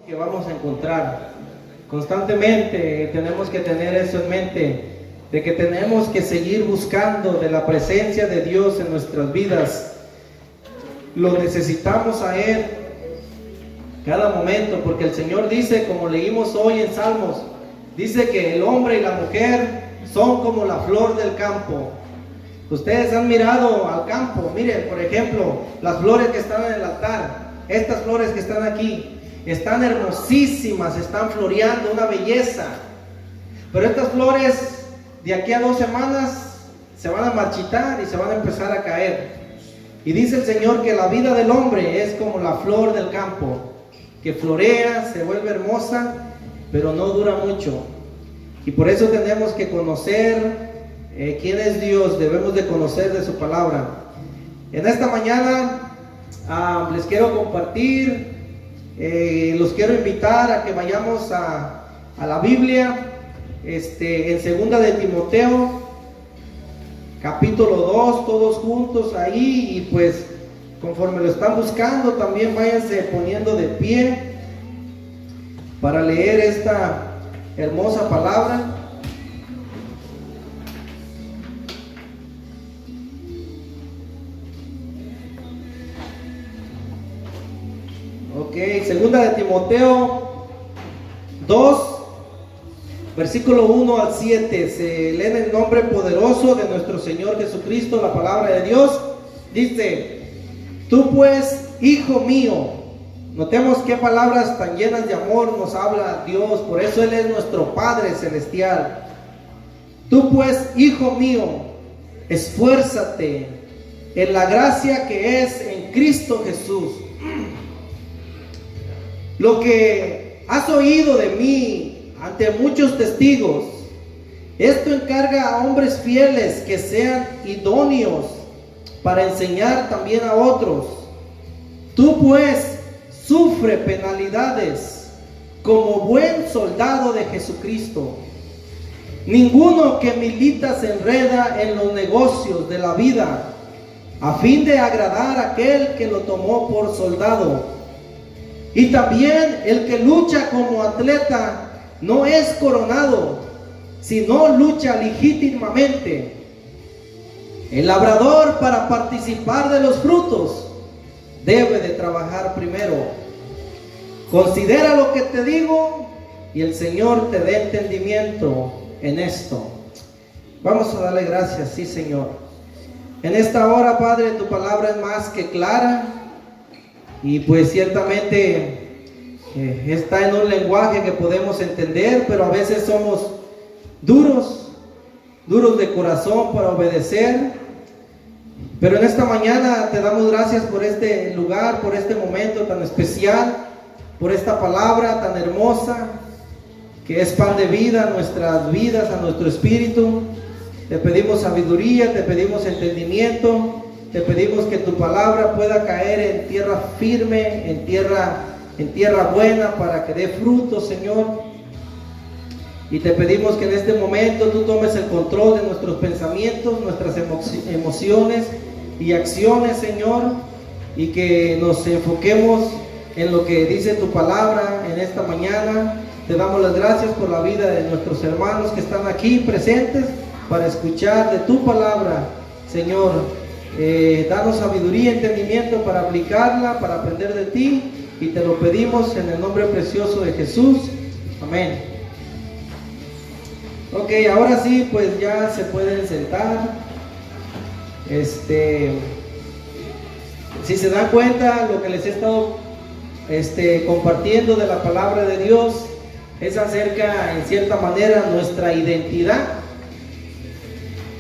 Que vamos a encontrar. Constantemente tenemos que tener eso en mente, de que tenemos que seguir buscando de la presencia de Dios en nuestras vidas. Lo necesitamos a Él cada momento, porque el Señor dice, como leímos hoy en Salmos, dice que el hombre y la mujer son como la flor del campo. Ustedes han mirado al campo, miren, por ejemplo, las flores que están en el altar, estas flores que están aquí, están hermosísimas, están floreando, una belleza. Pero estas flores de aquí a 2 semanas se van a marchitar y se van a empezar a caer. Y dice el Señor que la vida del hombre es como la flor del campo, que florea, se vuelve hermosa, pero no dura mucho. Y por eso tenemos que conocer quién es Dios, debemos de conocer de su palabra. En esta mañana les quiero compartir, los quiero invitar a que vayamos a la Biblia, en 2 de Timoteo, capítulo 2, todos juntos ahí, y pues conforme lo están buscando, también váyanse poniendo de pie para leer esta hermosa palabra. Ok, 2 de Timoteo 2, versículo 1 al 7, se lee en el nombre poderoso de nuestro Señor Jesucristo, la palabra de Dios. Dice: tú pues, hijo mío, notemos qué palabras tan llenas de amor nos habla Dios, por eso Él es nuestro Padre Celestial. Tú pues, hijo mío, esfuérzate en la gracia que es en Cristo Jesús. Lo que has oído de mí ante muchos testigos, esto encarga a hombres fieles que sean idóneos para enseñar también a otros. Tú pues sufre penalidades como buen soldado de Jesucristo. Ninguno que milita se enreda en los negocios de la vida a fin de agradar a aquel que lo tomó por soldado. Y también el que lucha como atleta no es coronado, sino lucha legítimamente. El labrador, para participar de los frutos, debe de trabajar primero. Considera lo que te digo y el Señor te dé entendimiento en esto. Vamos a darle gracias, sí, Señor. En esta hora, Padre, tu palabra es más que clara. Y pues ciertamente está en un lenguaje que podemos entender, pero a veces somos duros de corazón para obedecer. Pero en esta mañana te damos gracias por este lugar, por este momento tan especial, por esta palabra tan hermosa, que es pan de vida a nuestras vidas, a nuestro espíritu. Te pedimos sabiduría, te pedimos entendimiento. Te pedimos que tu palabra pueda caer en tierra firme, en tierra buena, para que dé fruto, Señor. Y te pedimos que en este momento tú tomes el control de nuestros pensamientos, nuestras emociones y acciones, Señor, y que nos enfoquemos en lo que dice tu palabra en esta mañana. Te damos las gracias por la vida de nuestros hermanos que están aquí presentes para escuchar de tu palabra, Señor. Danos sabiduría y entendimiento para aplicarla, para aprender de ti, y te lo pedimos en el nombre precioso de Jesús. Amén. Ok, ahora sí, pues ya se pueden sentar. Si se dan cuenta, lo que les he estado compartiendo de la palabra de Dios es acerca, en cierta manera, nuestra identidad.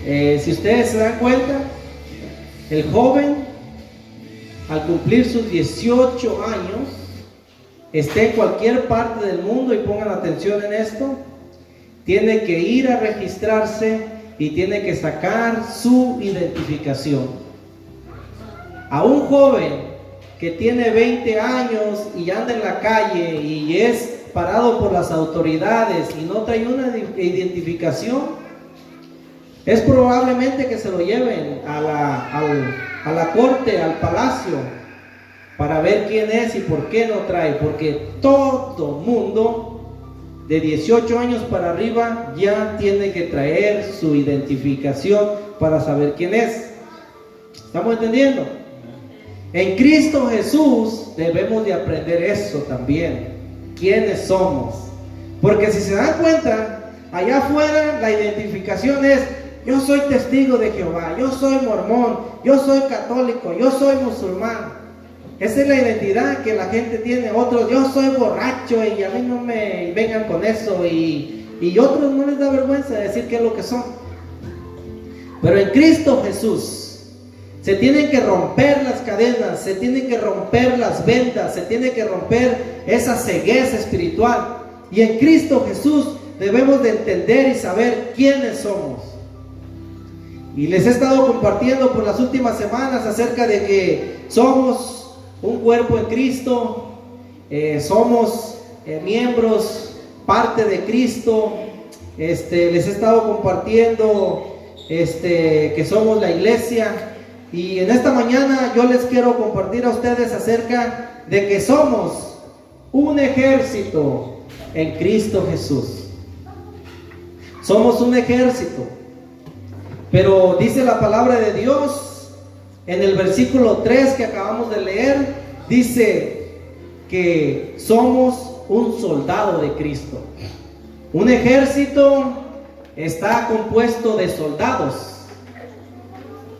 Si ustedes se dan cuenta, el joven, al cumplir sus 18 años, esté en cualquier parte del mundo, y pongan atención en esto, tiene que ir a registrarse y tiene que sacar su identificación. A un joven que tiene 20 años y anda en la calle y es parado por las autoridades y no trae una identificación, es probablemente que se lo lleven a la corte, al palacio, para ver quién es y por qué no trae, porque todo mundo de 18 años para arriba ya tiene que traer su identificación para saber quién es. ¿Estamos entendiendo? En Cristo Jesús debemos de aprender eso también, quiénes somos, porque si se dan cuenta, allá afuera la identificación es: yo soy testigo de Jehová, yo soy mormón, yo soy católico, yo soy musulmán. Esa es la identidad que la gente tiene. Otros: yo soy borracho y a mí no me vengan con eso. Y otros no les da vergüenza decir qué es lo que son. Pero en Cristo Jesús se tienen que romper las cadenas, se tienen que romper las vendas, se tiene que romper esa cegueza espiritual. Y en Cristo Jesús debemos de entender y saber quiénes somos. Y les he estado compartiendo por las últimas semanas acerca de que somos un cuerpo en Cristo, somos miembros, parte de Cristo. Les he estado compartiendo que somos la iglesia. Y en esta mañana yo les quiero compartir a ustedes acerca de que somos un ejército en Cristo Jesús. Somos un ejército. Pero dice la palabra de Dios en el versículo 3 que acabamos de leer, dice que somos un soldado de Cristo. Un ejército está compuesto de soldados.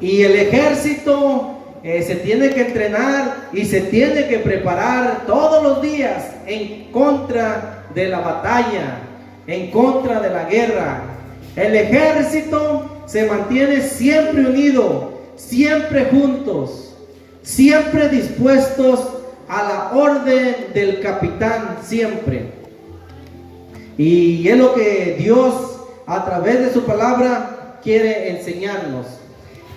Y el ejército se tiene que entrenar y se tiene que preparar todos los días en contra de la batalla, en contra de la guerra. El ejército se mantiene siempre unido, siempre juntos, siempre dispuestos a la orden del capitán, siempre. Y es lo que Dios a través de su palabra quiere enseñarnos.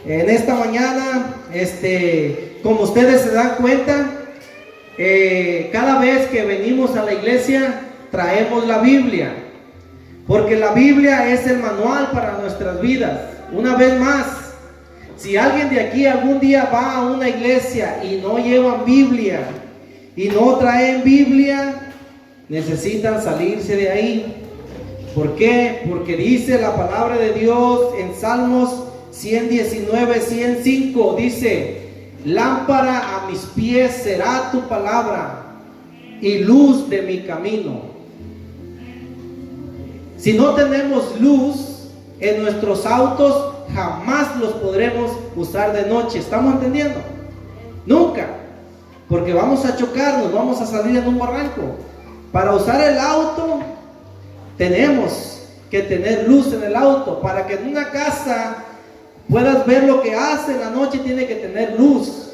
En esta mañana, como ustedes se dan cuenta, cada vez que venimos a la iglesia traemos la Biblia, porque la Biblia es el manual para nuestras vidas. Una vez más, si alguien de aquí algún día va a una iglesia y no llevan Biblia y no traen Biblia, necesitan salirse de ahí. ¿Por qué? Porque dice la palabra de Dios en Salmos 119, 105, dice: lámpara a mis pies será tu palabra y luz de mi camino. Si no tenemos luz en nuestros autos, jamás los podremos usar de noche. ¿Estamos entendiendo? Nunca. Porque vamos a chocarnos, vamos a salir en un barranco. Para usar el auto, tenemos que tener luz en el auto. Para que en una casa puedas ver lo que hace en la noche, tiene que tener luz.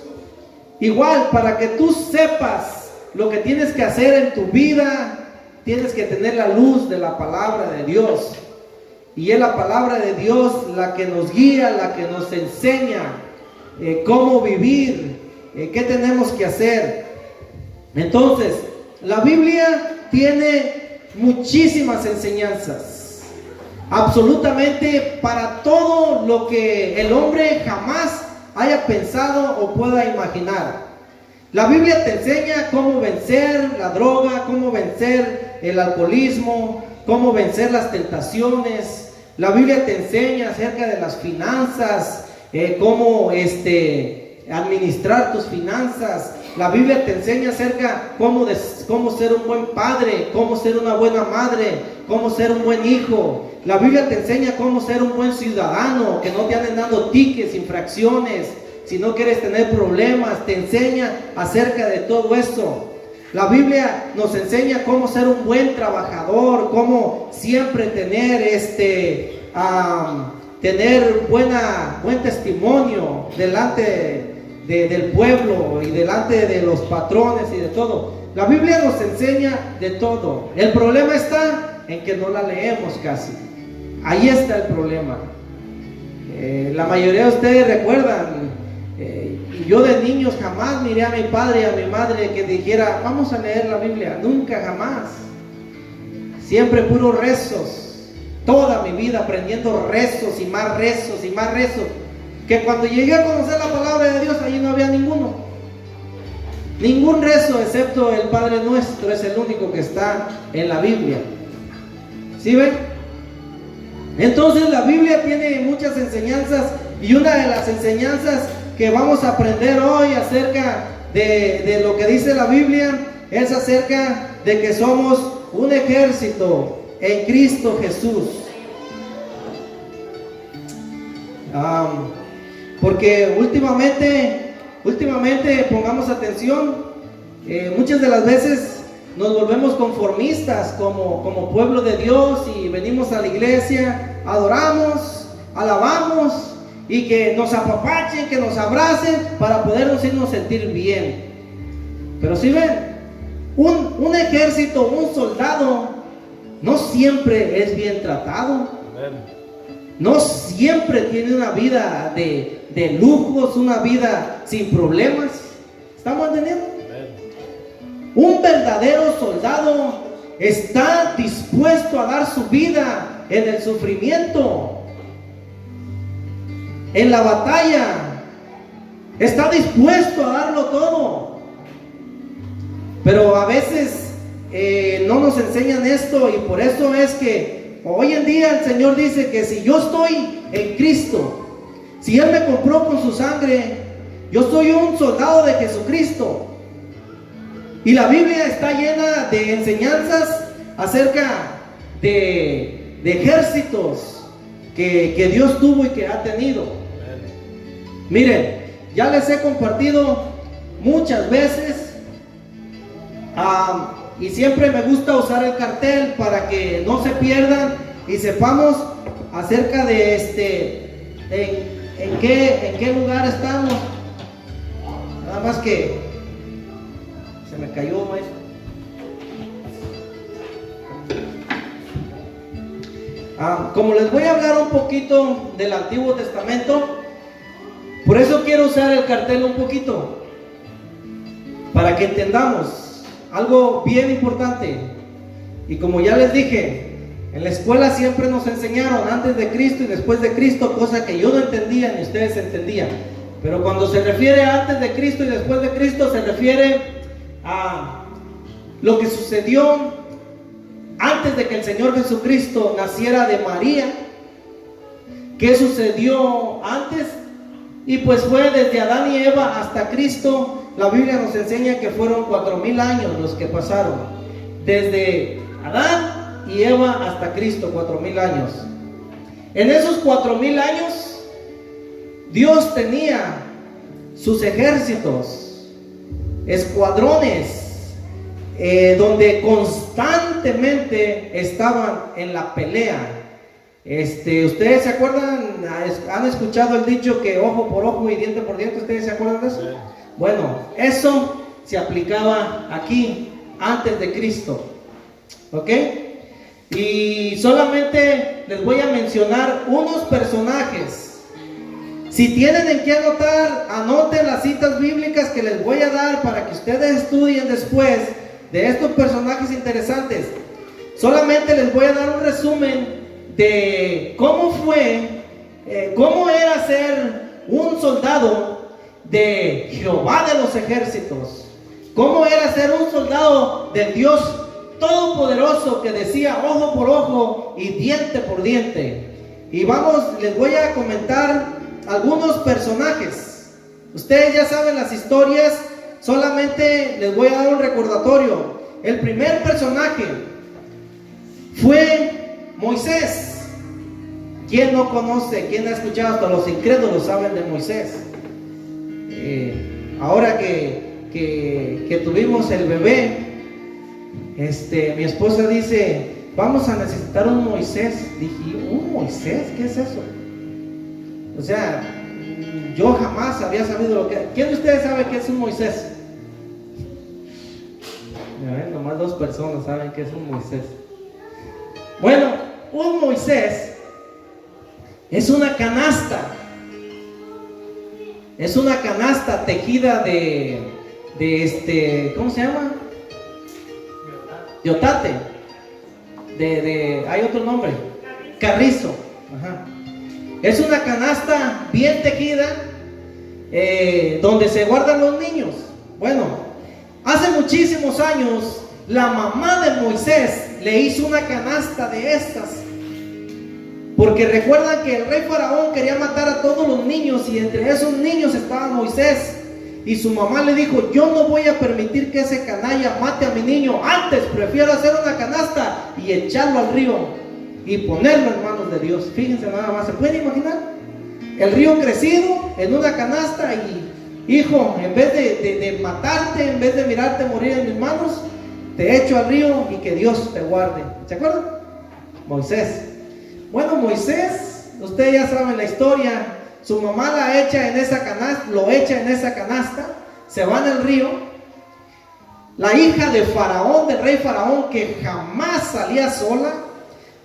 Igual, para que tú sepas lo que tienes que hacer en tu vida, tienes que tener la luz de la palabra de Dios. Y es la palabra de Dios la que nos guía, la que nos enseña cómo vivir, qué tenemos que hacer. Entonces, la Biblia tiene muchísimas enseñanzas, absolutamente para todo lo que el hombre jamás haya pensado o pueda imaginar. La Biblia te enseña cómo vencer la droga, cómo vencer el alcoholismo, cómo vencer las tentaciones. La Biblia te enseña acerca de las finanzas, cómo administrar tus finanzas. La Biblia te enseña acerca cómo ser un buen padre, cómo ser una buena madre, cómo ser un buen hijo. La Biblia te enseña cómo ser un buen ciudadano, que no te anden dando tickets, infracciones, si no quieres tener problemas. Te enseña acerca de todo eso. La Biblia nos enseña cómo ser un buen trabajador, cómo siempre tener buen testimonio delante del pueblo y delante de los patrones y de todo. La Biblia nos enseña de todo. El problema está en que no la leemos casi. Ahí está el problema. La mayoría de ustedes recuerdan, yo de niños jamás miré a mi padre y a mi madre que dijera: vamos a leer la Biblia. Nunca, jamás. Siempre puros rezos. Toda mi vida aprendiendo rezos y más rezos y más rezos, que cuando llegué a conocer la palabra de Dios, allí no había ninguno. Ningún rezo excepto el Padre Nuestro es el único que está en la Biblia. ¿Sí ven? Entonces la Biblia tiene muchas enseñanzas, y una de las enseñanzas que vamos a aprender hoy acerca de lo que dice la Biblia es acerca de que somos un ejército en Cristo Jesús. Porque últimamente pongamos atención, muchas de las veces nos volvemos conformistas como pueblo de Dios, y venimos a la iglesia, adoramos, alabamos, y que nos apapachen, que nos abracen para podernos irnos sentir bien. Pero si ven, un ejército, un soldado no siempre es bien tratado. No siempre tiene una vida de lujos, una vida sin problemas. ¿Estamos entendiendo? Un verdadero soldado está dispuesto a dar su vida en el sufrimiento, en la batalla. Está dispuesto a darlo todo. Pero a veces no nos enseñan esto, y por eso es que hoy en día el Señor dice que si yo estoy en Cristo, si Él me compró con su sangre, yo soy un soldado de Jesucristo. Y la Biblia está llena de enseñanzas acerca de ejércitos que Dios tuvo y que ha tenido. Miren, ya les he compartido muchas veces, y siempre me gusta usar el cartel para que no se pierdan y sepamos acerca de en qué lugar estamos. Nada más que se me cayó esto. Como les voy a hablar un poquito del Antiguo Testamento, por eso quiero usar el cartel un poquito, para que entendamos algo bien importante. Y como ya les dije, en la escuela siempre nos enseñaron antes de Cristo y después de Cristo, cosa que yo no entendía ni ustedes entendían. Pero cuando se refiere a antes de Cristo y después de Cristo, se refiere a lo que sucedió antes de que el Señor Jesucristo naciera de María. ¿Qué sucedió antes? Y pues fue desde Adán y Eva hasta Cristo. La Biblia nos enseña que fueron 4000 años los que pasaron desde Adán y Eva hasta Cristo, 4000 años. En esos 4000 años Dios tenía sus ejércitos, escuadrones, donde constantemente estaban en la pelea. ¿Ustedes se acuerdan? ¿Han escuchado el dicho que ojo por ojo y diente por diente? ¿Ustedes se acuerdan de eso? Sí. Bueno, eso se aplicaba aquí antes de Cristo. ¿Ok? Y solamente les voy a mencionar unos personajes. Si tienen en qué anotar, anoten las citas bíblicas que les voy a dar para que ustedes estudien después de estos personajes interesantes. Solamente les voy a dar un resumen de cómo era ser un soldado de Jehová de los ejércitos, cómo era ser un soldado del Dios Todopoderoso que decía ojo por ojo y diente por diente. Y les voy a comentar algunos personajes. Ustedes ya saben las historias, solamente les voy a dar un recordatorio. El primer personaje fue Moisés. ¿Quién no conoce? ¿Quién ha escuchado? Hasta los incrédulos saben de Moisés. Ahora que tuvimos el bebé, mi esposa dice, vamos a necesitar un Moisés. Dije, ¿un Moisés? ¿Qué es eso? O sea, yo jamás había sabido lo que... ¿Quién de ustedes sabe qué es un Moisés? Nomás 2 personas saben qué es un Moisés. Bueno, un Moisés es una canasta. Es una canasta tejida de ¿cómo se llama? De otate. Hay otro nombre. Carrizo. Ajá. Es una canasta bien tejida, donde se guardan los niños. Bueno, Hace muchísimos años, la mamá de Moisés le hizo una canasta de estas. Porque recuerdan que el rey Faraón quería matar a todos los niños, y entre esos niños estaba Moisés. Y su mamá le dijo: yo no voy a permitir que ese canalla mate a mi niño. Antes prefiero hacer una canasta y echarlo al río y ponerlo en manos de Dios. Fíjense nada más, ¿se pueden imaginar? El río crecido en una canasta y: hijo, en vez de matarte, en vez de mirarte morir en mis manos, te echo al río y que Dios te guarde. ¿Se acuerdan? Moisés. Bueno, Moisés, ustedes ya saben la historia. Su mamá la echa en esa canasta, lo echa en esa canasta, se va en el río. La hija de Faraón, del rey Faraón, que jamás salía sola,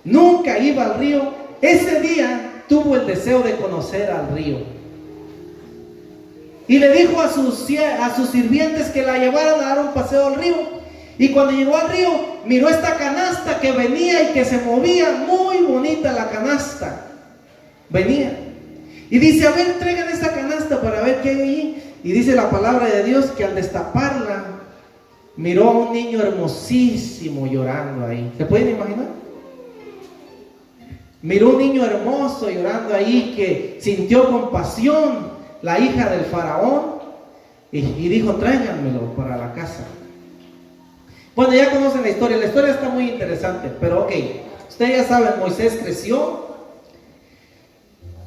nunca iba al río, ese día tuvo el deseo de conocer al río. Y le dijo a sus sirvientes que la llevaran a dar un paseo al río. Y cuando llegó al río, miró esta canasta que venía y que se movía, muy bonita la canasta. Venía. Y dice: a ver, traigan esta canasta para ver qué hay allí. Y dice la palabra de Dios que al destaparla, miró a un niño hermosísimo llorando ahí. ¿Se pueden imaginar? Miró un niño hermoso llorando ahí, que sintió compasión la hija del Faraón, y dijo: tráiganmelo para la casa. Bueno, ya conocen la historia está muy interesante, pero ok, ustedes ya saben, Moisés creció,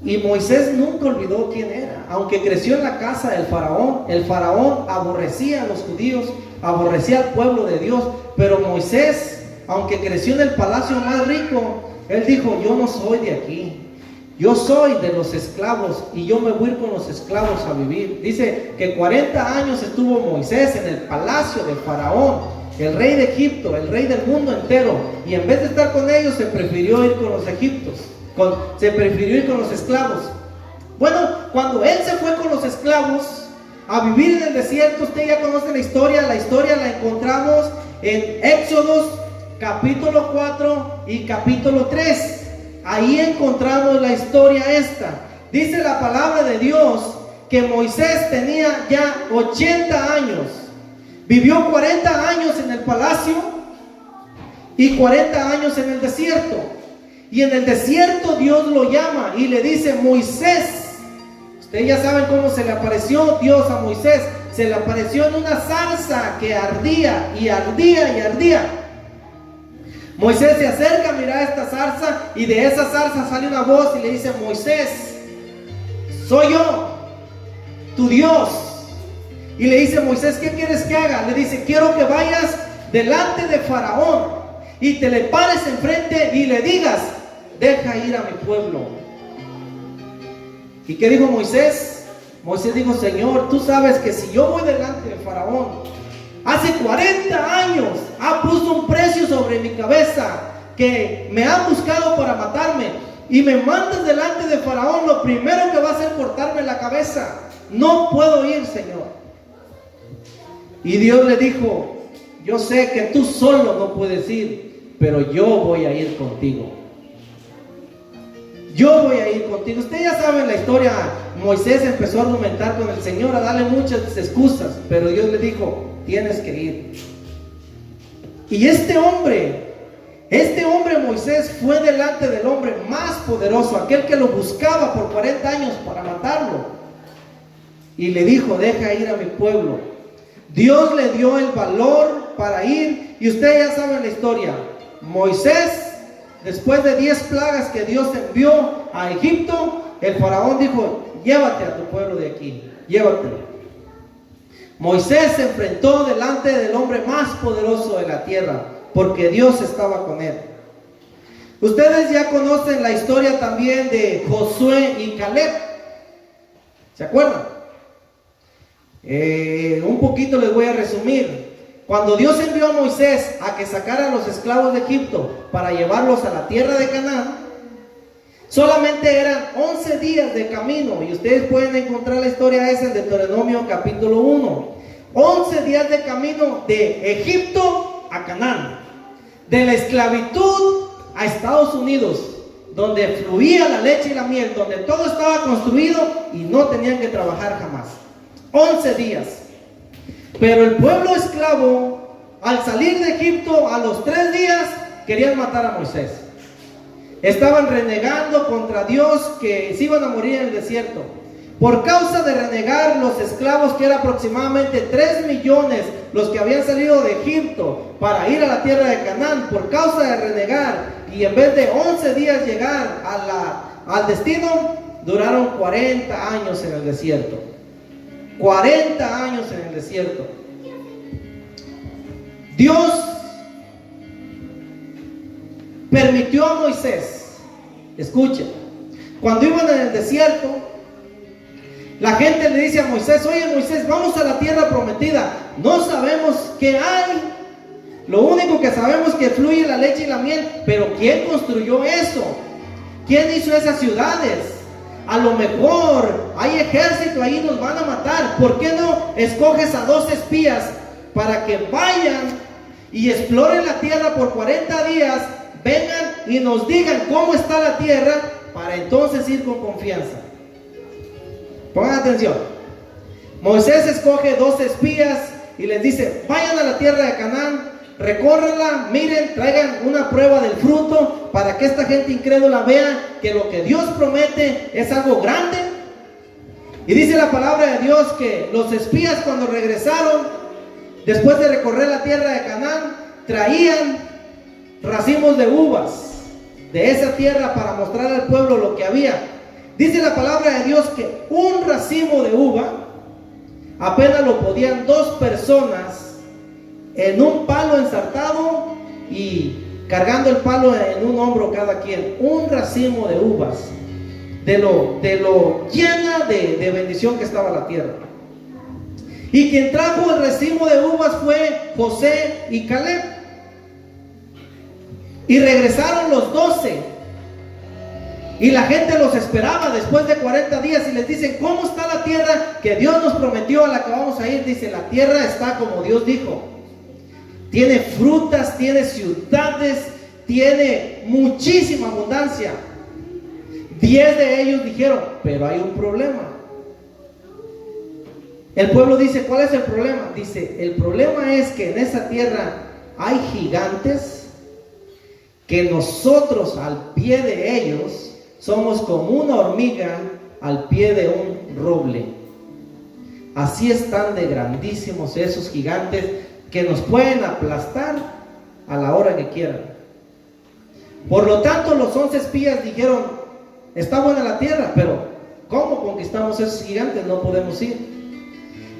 y Moisés nunca olvidó quién era. Aunque creció en la casa del Faraón, el Faraón aborrecía a los judíos, aborrecía al pueblo de Dios, pero Moisés, aunque creció en el palacio más rico, él dijo: yo no soy de aquí, yo soy de los esclavos, y yo me voy a ir con los esclavos a vivir. Dice que 40 años estuvo Moisés en el palacio del Faraón, el rey de Egipto, el rey del mundo entero, y en vez de estar con ellos, se prefirió ir con los egipcios, se prefirió ir con los esclavos. Bueno, cuando él se fue con los esclavos a vivir en el desierto, usted ya conoce la historia la encontramos en Éxodos capítulo 4 y capítulo 3. Ahí encontramos la historia esta. Dice la palabra de Dios que Moisés tenía ya 80 años. Vivió 40 años en el palacio y 40 años en el desierto. Y en el desierto Dios lo llama y le dice: Moisés. Ustedes ya saben cómo se le apareció Dios a Moisés. Se le apareció en una zarza que ardía y ardía y ardía. Moisés se acerca a mirar esta zarza, y de esa zarza sale una voz y le dice: Moisés, soy yo, tu Dios. Y le dice: Moisés, ¿qué quieres que haga? Le dice: quiero que vayas delante de Faraón y te le pares enfrente y le digas: deja ir a mi pueblo. ¿Y qué dijo Moisés? Moisés dijo: Señor, tú sabes que si yo voy delante de Faraón, hace 40 años ha puesto un precio sobre mi cabeza, que me han buscado para matarme, y me mandas delante de Faraón, lo primero que va a hacer es cortarme la cabeza. No puedo ir, Señor. Y Dios le dijo: yo sé que tú solo no puedes ir, pero yo voy a ir contigo. Yo voy a ir contigo. Ustedes ya saben la historia. Moisés empezó a argumentar con el Señor, a darle muchas excusas, pero Dios le dijo: tienes que ir. Y este hombre Moisés, fue delante del hombre más poderoso, aquel que lo buscaba por 40 años para matarlo, y le dijo: deja ir a mi pueblo. Dios le dio el valor para ir, y ustedes ya saben la historia. Moisés, después de 10 plagas que Dios envió a Egipto, el faraón dijo: llévate a tu pueblo de aquí, llévatelo. Moisés se enfrentó delante del hombre más poderoso de la tierra, porque Dios estaba con él. Ustedes ya conocen la historia también de Josué y Caleb. ¿Se acuerdan? Un poquito les voy a resumir. Cuando Dios envió a Moisés a que sacara a los esclavos de Egipto para llevarlos a la tierra de Canaán, solamente eran 11 días de camino, y ustedes pueden encontrar la historia esa en Deuteronomio capítulo 1. 11 días de camino de Egipto a Canaán, de la esclavitud a Estados Unidos, donde fluía la leche y la miel, donde todo estaba construido y no tenían que trabajar jamás. 11 días. Pero el pueblo esclavo, al salir de Egipto, a los 3 días, querían matar a Moisés. Estaban renegando contra Dios, que se iban a morir en el desierto. Por causa de renegar los esclavos, que eran aproximadamente 3 millones, los que habían salido de Egipto para ir a la tierra de Canaán, por causa de renegar, y en vez de 11 días llegar al destino, duraron 40 años en el desierto. 40 años en el desierto. Dios permitió a Moisés, escuchen, cuando iban en el desierto, la gente le dice a Moisés: oye Moisés, vamos a la tierra prometida, no sabemos qué hay, lo único que sabemos es que fluye la leche y la miel, pero ¿quién construyó eso? ¿Quién hizo esas ciudades? A lo mejor hay ejército ahí, nos van a matar. ¿Por qué no escoges a 2 espías para que vayan y exploren la tierra por 40 días, vengan y nos digan cómo está la tierra, para entonces ir con confianza? Pongan atención. Moisés escoge 2 espías y les dice: vayan a la tierra de Canaán, recórranla, miren, traigan una prueba del fruto para que esta gente incrédula vea que lo que Dios promete es algo grande. Y dice la palabra de Dios que los espías, cuando regresaron después de recorrer la tierra de Canaán, traían racimos de uvas de esa tierra para mostrar al pueblo lo que había. Dice la palabra de Dios que un racimo de uva apenas lo podían 2 personas en un palo ensartado y cargando el palo en un hombro cada quien. Un racimo de uvas, de lo llena de bendición que estaba la tierra. Y quien trajo el racimo de uvas fue Josué y Caleb. Y regresaron los 12. Y la gente los esperaba después de 40 días y les dicen: ¿cómo está la tierra que Dios nos prometió, a la que vamos a ir? Dice: la tierra está como Dios dijo. Tiene frutas, tiene ciudades, tiene muchísima abundancia. 10 de ellos dijeron: pero hay un problema. El pueblo dice: ¿cuál es el problema? Dice: el problema es que en esa tierra hay gigantes que nosotros al pie de ellos somos como una hormiga al pie de un roble. Así están de grandísimos esos gigantes que nos pueden aplastar a la hora que quieran. Por lo tanto, los 11 espías dijeron: está buena la tierra, pero ¿cómo conquistamos esos gigantes? No podemos ir.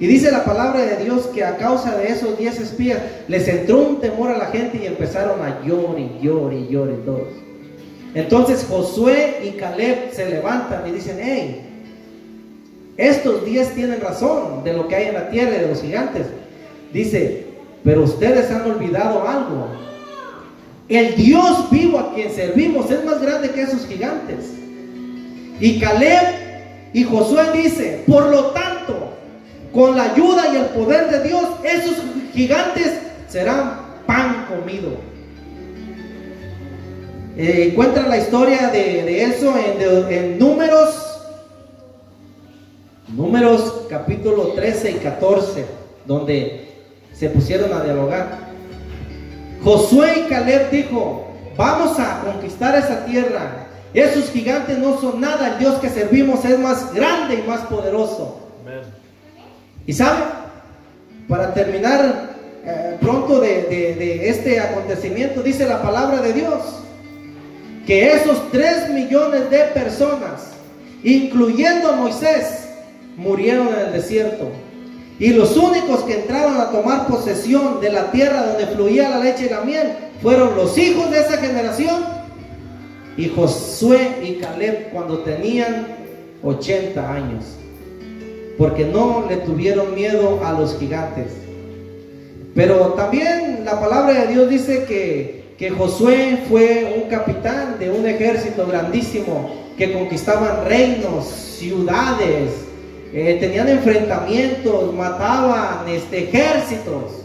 Y dice la palabra de Dios que a causa de esos 10 espías les entró un temor a la gente y empezaron a llorar y llorar y llorar todos. Entonces Josué y Caleb se levantan y dicen: hey, estos 10 tienen razón de lo que hay en la tierra y de los gigantes. Dice: pero ustedes han olvidado algo. El Dios vivo a quien servimos es más grande que esos gigantes. Y Caleb y Josué dice: por lo tanto, con la ayuda y el poder de Dios, esos gigantes serán pan comido. Encuentran la historia de eso en Números capítulo 13 y 14, donde se pusieron a dialogar. Josué y Caleb dijo: vamos a conquistar esa tierra. Esos gigantes no son nada. El Dios que servimos es más grande y más poderoso. Amén. Y saben, para terminar pronto de este acontecimiento, dice la palabra de Dios que esos 3 millones de personas, incluyendo a Moisés, murieron en el desierto. Y los únicos que entraron a tomar posesión de la tierra donde fluía la leche y la miel fueron los hijos de esa generación y Josué y Caleb, cuando tenían 80 años, porque no le tuvieron miedo a los gigantes. Pero también la palabra de Dios dice que Josué fue un capitán de un ejército grandísimo, que conquistaban reinos, ciudades, tenían enfrentamientos, mataban ejércitos.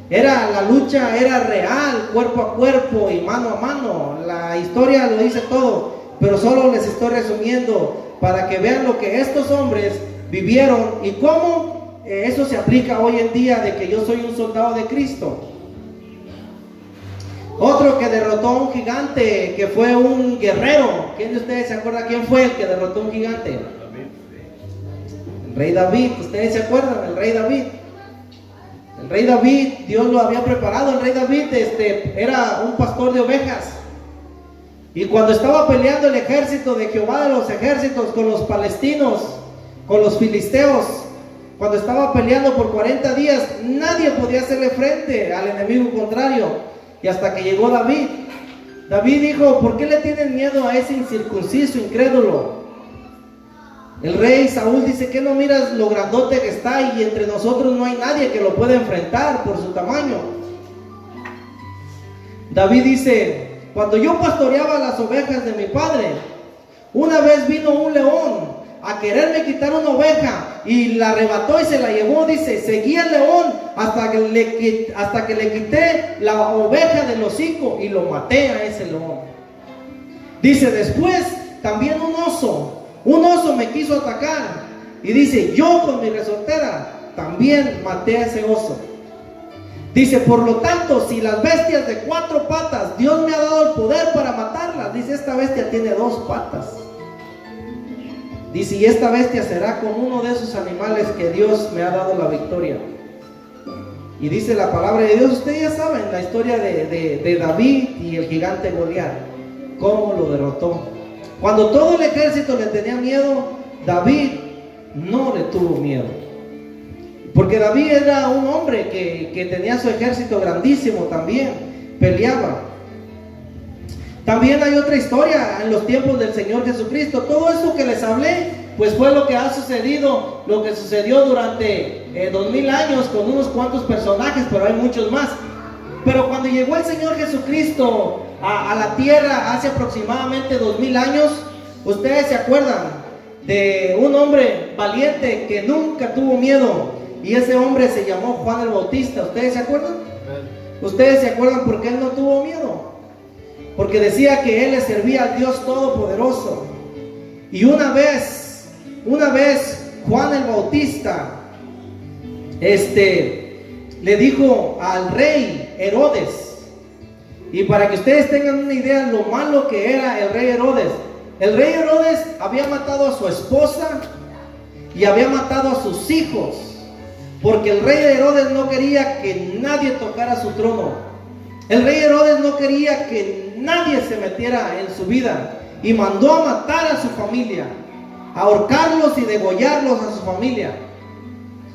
La lucha era real, cuerpo a cuerpo y mano a mano. La historia lo dice todo, pero solo les estoy resumiendo para que vean lo que estos hombres vivieron y cómo eso se aplica hoy en día de que yo soy un soldado de Cristo. Otro que derrotó a un gigante, que fue un guerrero. ¿Quién de ustedes se acuerda quién fue el que derrotó a un gigante? El rey David. ¿Ustedes se acuerdan? El rey David. El rey David, Dios lo había preparado. El rey David era un pastor de ovejas. Y cuando estaba peleando el ejército de Jehová de los ejércitos con los palestinos, con los filisteos, cuando estaba peleando por 40 días, nadie podía hacerle frente al enemigo contrario. Y hasta que llegó David. David dijo: ¿por qué le tienen miedo a ese incircunciso, incrédulo? El rey Saúl dice: ¿qué no miras lo grandote que está? Y entre nosotros no hay nadie que lo pueda enfrentar por su tamaño. David dice: cuando yo pastoreaba las ovejas de mi padre, una vez vino un león a quererme quitar una oveja y la arrebató y se la llevó. Dice: seguí al león hasta que le quité la oveja del hocico y lo maté a ese león. Dice: después también un oso me quiso atacar, y dice: yo con mi resortera también maté a ese oso. Dice: por lo tanto, si las bestias de 4 patas Dios me ha dado el poder para matarlas, dice, esta bestia tiene 2 patas. Dice: y esta bestia será con uno de esos animales que Dios me ha dado la victoria. Y dice la palabra de Dios, ustedes ya saben la historia de David y el gigante Goliat, cómo lo derrotó. Cuando todo el ejército le tenía miedo, David no le tuvo miedo. Porque David era un hombre que tenía su ejército grandísimo también, peleaba. También hay otra historia en los tiempos del Señor Jesucristo. Todo esto que les hablé, pues fue lo que ha sucedido, lo que sucedió durante 2000 años con unos cuantos personajes, pero hay muchos más. Pero cuando llegó el Señor Jesucristo a la tierra hace aproximadamente 2000 años, ustedes se acuerdan de un hombre valiente que nunca tuvo miedo, y ese hombre se llamó Juan el Bautista. ¿Ustedes se acuerdan? ¿Ustedes se acuerdan por qué él no tuvo miedo? Porque decía que él le servía al Dios Todopoderoso. Y una vez Juan el Bautista le dijo al rey Herodes, y para que ustedes tengan una idea lo malo que era el rey Herodes había matado a su esposa y había matado a sus hijos, porque el rey Herodes no quería que nadie tocara su trono. El rey Herodes no quería que nadie se metiera en su vida, y mandó a matar a su familia, a ahorcarlos y degollarlos a su familia.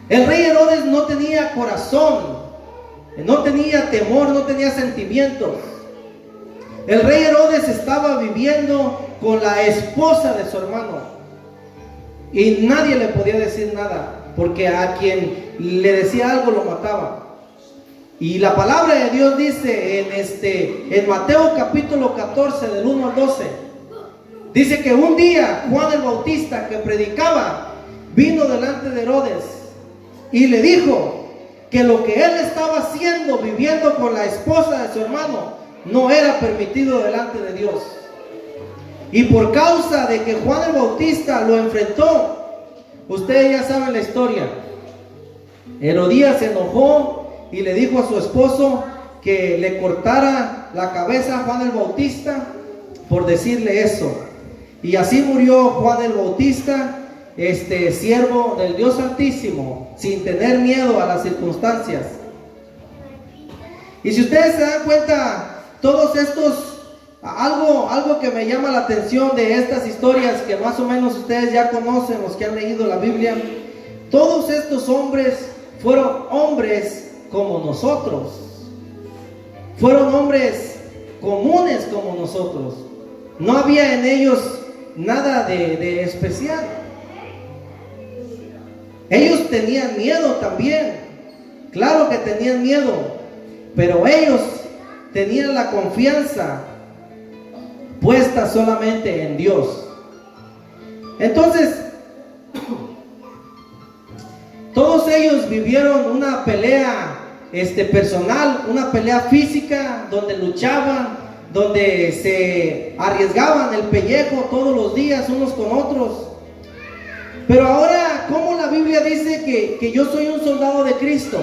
El rey Herodes no tenía corazón, no tenía temor, no tenía sentimientos. El rey Herodes estaba viviendo con la esposa de su hermano, y nadie le podía decir nada, porque a quien le decía algo lo mataba. Y la palabra de Dios dice en Mateo capítulo 14 del 1 al 12, dice que un día Juan el Bautista, que predicaba, vino delante de Herodes y le dijo que lo que él estaba haciendo, viviendo con la esposa de su hermano, no era permitido delante de Dios. Y por causa de que Juan el Bautista lo enfrentó, ustedes ya saben la historia. Herodías se enojó y le dijo a su esposo que le cortara la cabeza a Juan el Bautista por decirle eso. Y así murió Juan el Bautista, siervo del Dios Altísimo, sin tener miedo a las circunstancias. Y si ustedes se dan cuenta, todos estos, algo que me llama la atención de estas historias que más o menos ustedes ya conocen, los que han leído la Biblia, todos estos hombres fueron hombres como nosotros, fueron hombres comunes como nosotros. No había en ellos nada de especial. Ellos tenían miedo también, claro que tenían miedo, pero ellos tenían la confianza puesta solamente en Dios. Entonces, todos ellos vivieron una pelea personal, una pelea física, donde luchaban, donde se arriesgaban el pellejo todos los días unos con otros. Pero ahora, ¿cómo la la Biblia dice que yo soy un soldado de Cristo.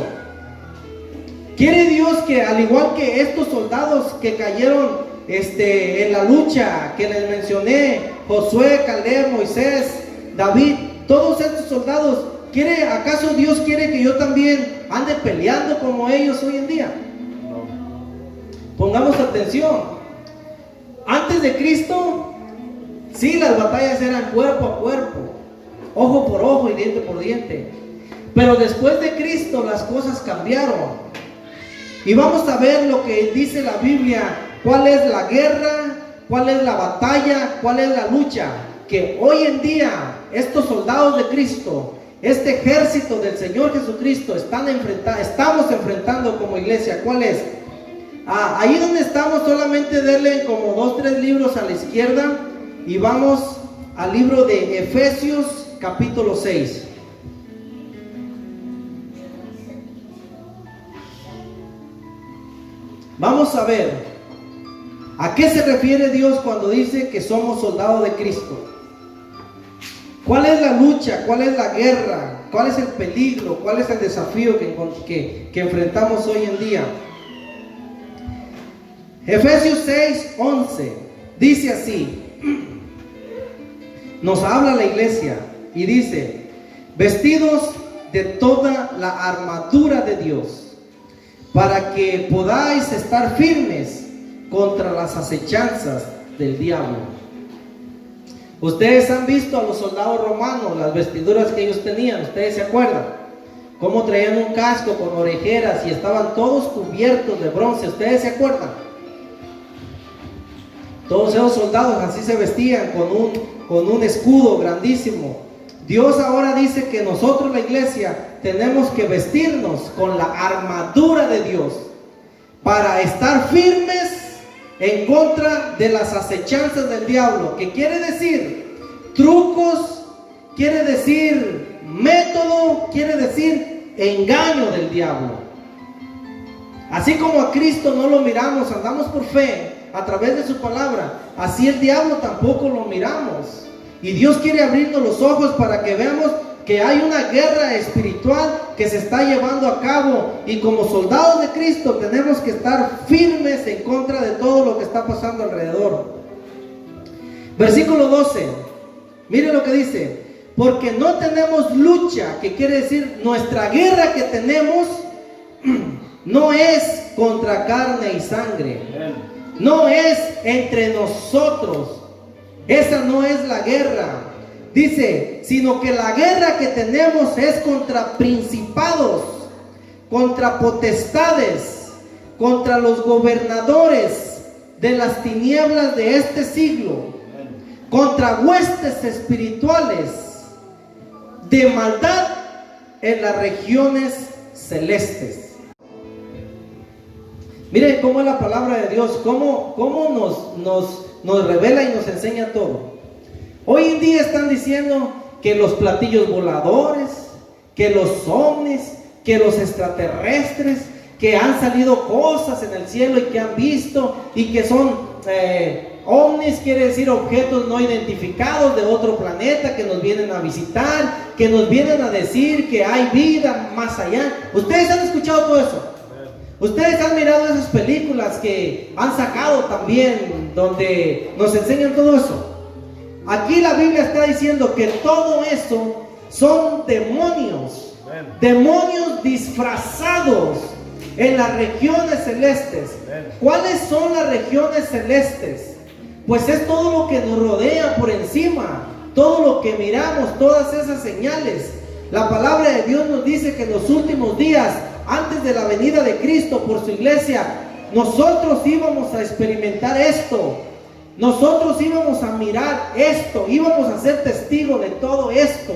Quiere Dios que al igual que estos soldados que cayeron en la lucha que les mencioné, Josué, Caleb, Moisés, David, todos estos soldados, ¿acaso Dios quiere que yo también ande peleando como ellos hoy en día? Pongamos atención. Antes de Cristo, sí, las batallas eran cuerpo a cuerpo, ojo por ojo y diente por diente. Pero después de Cristo las cosas cambiaron. Y vamos a ver lo que dice la Biblia, cuál es la guerra, cuál es la batalla, cuál es la lucha. Que hoy en día estos soldados de Cristo, este ejército del Señor Jesucristo estamos enfrentando como iglesia. ¿Cuál es? Ahí donde estamos, solamente denle como 2, 3 libros a la izquierda y vamos al libro de Efesios capítulo 6. Vamos a ver a qué se refiere Dios cuando dice que somos soldados de Cristo. ¿Cuál es la lucha? ¿Cuál es la guerra? ¿Cuál es el peligro? ¿Cuál es el desafío que enfrentamos hoy en día? Efesios 6, 11 dice así. Nos habla la iglesia y dice: vestidos de toda la armadura de Dios, para que podáis estar firmes contra las acechanzas del diablo. Ustedes han visto a los soldados romanos, las vestiduras que ellos tenían. Ustedes se acuerdan cómo traían un casco con orejeras y estaban todos cubiertos de bronce. Ustedes se acuerdan. Todos esos soldados así se vestían, con un escudo grandísimo. Dios ahora dice que nosotros, la iglesia, tenemos que vestirnos con la armadura de Dios para estar firmes en contra de las acechanzas del diablo. ¿Qué quiere decir? Trucos, quiere decir método, quiere decir engaño del diablo. Así como a Cristo no lo miramos, andamos por fe a través de su palabra, así el diablo tampoco lo miramos. Y Dios quiere abrirnos los ojos para que veamos que hay una guerra espiritual que se está llevando a cabo, y como soldados de Cristo tenemos que estar firmes en contra de todo lo que está pasando alrededor. Versículo 12, mire lo que dice: porque no tenemos lucha, que quiere decir nuestra guerra que tenemos no es contra carne y sangre, no es entre nosotros. Esa no es la guerra, dice, sino que la guerra que tenemos es contra principados, contra potestades, contra los gobernadores de las tinieblas de este siglo, contra huestes espirituales de maldad en las regiones celestes. Miren cómo es la palabra de Dios, cómo nos revela y nos enseña todo. Hoy en día están diciendo que los platillos voladores, que los ovnis, que los extraterrestres, que han salido cosas en el cielo y que han visto, y que son ovnis, quiere decir objetos no identificados de otro planeta que nos vienen a visitar, que nos vienen a decir que hay vida más allá. ¿Ustedes han escuchado todo eso? Ustedes han mirado esas películas que han sacado también, donde nos enseñan todo eso. Aquí la Biblia está diciendo que todo eso son demonios, demonios disfrazados en las regiones celestes. ¿Cuáles son las regiones celestes? Pues es todo lo que nos rodea por encima, todo lo que miramos, todas esas señales. La palabra de Dios nos dice que en los últimos días, antes de la venida de Cristo por su iglesia, nosotros íbamos a experimentar esto, nosotros íbamos a mirar esto, íbamos a ser testigos de todo esto.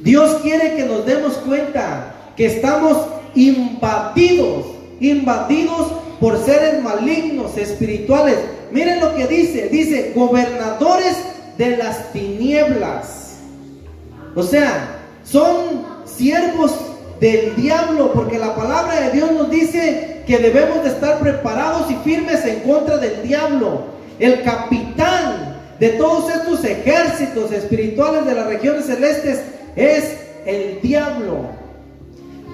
Dios quiere que nos demos cuenta que estamos invadidos por seres malignos espirituales. Miren lo que dice gobernadores de las tinieblas. O sea, son siervos del diablo, porque la palabra de Dios nos dice que debemos de estar preparados y firmes en contra del diablo. El capitán de todos estos ejércitos espirituales de las regiones celestes es el diablo.